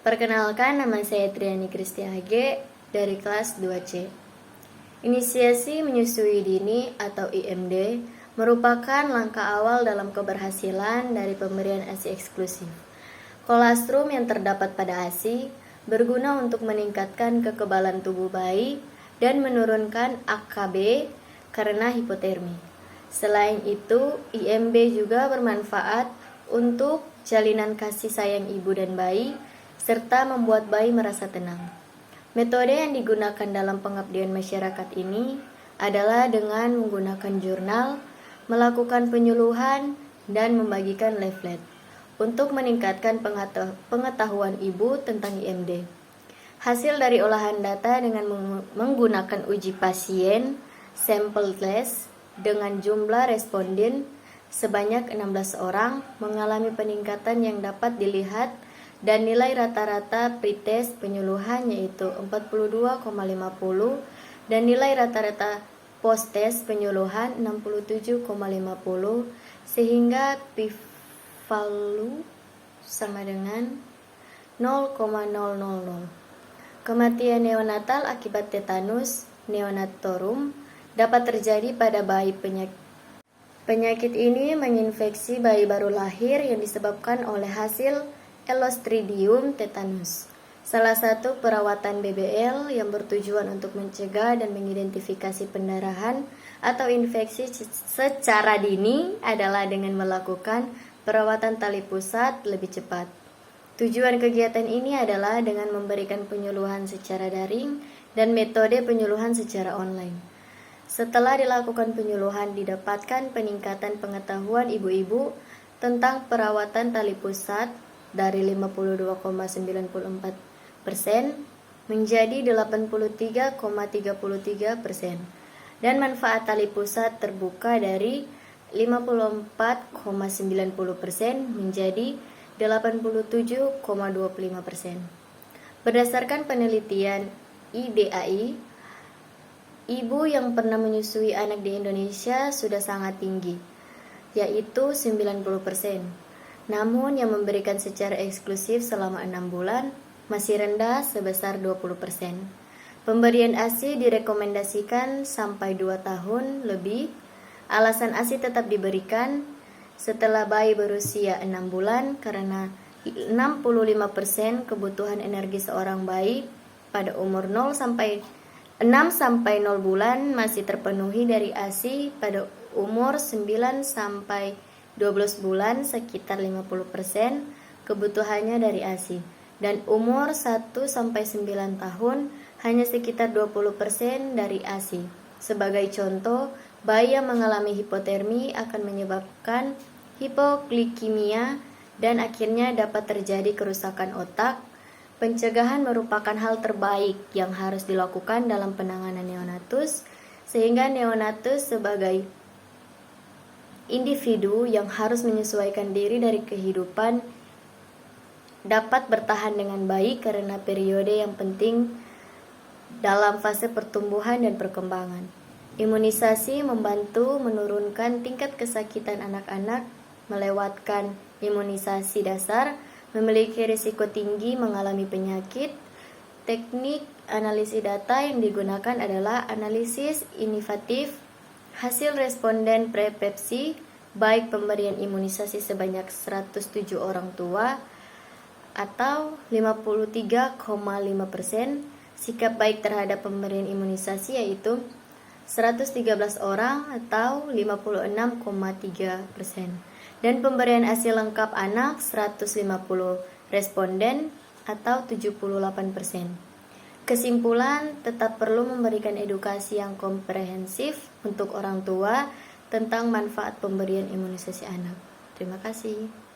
Perkenalkan, nama saya Triani Kristia AG dari kelas 2C. Inisiasi menyusui dini atau IMD merupakan langkah awal dalam keberhasilan dari pemberian ASI eksklusif. Kolostrum yang terdapat pada ASI berguna untuk meningkatkan kekebalan tubuh bayi dan menurunkan AKB karena hipotermi. Selain itu, IMB juga bermanfaat untuk jalinan kasih sayang ibu dan bayi, serta membuat bayi merasa tenang. Metode yang digunakan dalam pengabdian masyarakat ini adalah dengan menggunakan jurnal, melakukan penyuluhan, dan membagikan leaflet untuk meningkatkan pengetahuan ibu tentang IMD. Hasil dari olahan data dengan menggunakan uji pasien sampel test dengan jumlah responden sebanyak 16 orang mengalami peningkatan yang dapat dilihat dan nilai rata-rata pretest penyuluhan yaitu 42,50 dan nilai rata-rata post-test penyuluhan 67,50 sehingga p-value sama dengan 0,000. Kematian neonatal akibat tetanus neonatorum dapat terjadi pada bayi penyakit ini menginfeksi bayi baru lahir yang disebabkan oleh hasil Clostridium tetanus, salah satu perawatan BBL yang bertujuan untuk mencegah dan mengidentifikasi pendarahan atau infeksi secara dini adalah dengan melakukan perawatan tali pusat lebih cepat. Tujuan kegiatan ini adalah dengan memberikan penyuluhan secara daring dan metode penyuluhan secara online. Setelah dilakukan penyuluhan, didapatkan peningkatan pengetahuan ibu-ibu tentang perawatan tali pusat dari 52,94% menjadi 83,33% dan manfaat tali pusat terbuka dari 54,90% menjadi 87,25%. Berdasarkan penelitian IDAI, ibu yang pernah menyusui anak di Indonesia sudah sangat tinggi, yaitu 90%. Namun yang memberikan secara eksklusif selama 6 bulan masih rendah sebesar 20%. Pemberian ASI direkomendasikan sampai 2 tahun lebih. Alasan ASI tetap diberikan setelah bayi berusia 6 bulan karena 65% kebutuhan energi seorang bayi pada umur 6 sampai 0 bulan masih terpenuhi dari ASI. Pada umur 9 sampai 12 bulan sekitar 50% kebutuhannya dari ASI, dan umur 1 sampai 9 tahun hanya sekitar 20% dari ASI. Sebagai contoh, bayi yang mengalami hipotermi akan menyebabkan hipoglikemia dan akhirnya dapat terjadi kerusakan otak. Pencegahan merupakan hal terbaik yang harus dilakukan dalam penanganan neonatus, sehingga neonatus sebagai individu yang harus menyesuaikan diri dari kehidupan dapat bertahan dengan baik karena periode yang penting dalam fase pertumbuhan dan perkembangan. Imunisasi membantu menurunkan tingkat kesakitan anak-anak. Melewatkan imunisasi dasar memiliki risiko tinggi mengalami penyakit. Teknik analisis data yang digunakan adalah analisis inovatif hasil responden prepepsi, baik pemberian imunisasi sebanyak 107 orang tua atau 53,5%, sikap baik terhadap pemberian imunisasi yaitu 113 orang atau 56,3%, dan pemberian ASI lengkap anak 150 responden atau 78%. Kesimpulan, tetap perlu memberikan edukasi yang komprehensif untuk orang tua tentang manfaat pemberian imunisasi anak. Terima kasih.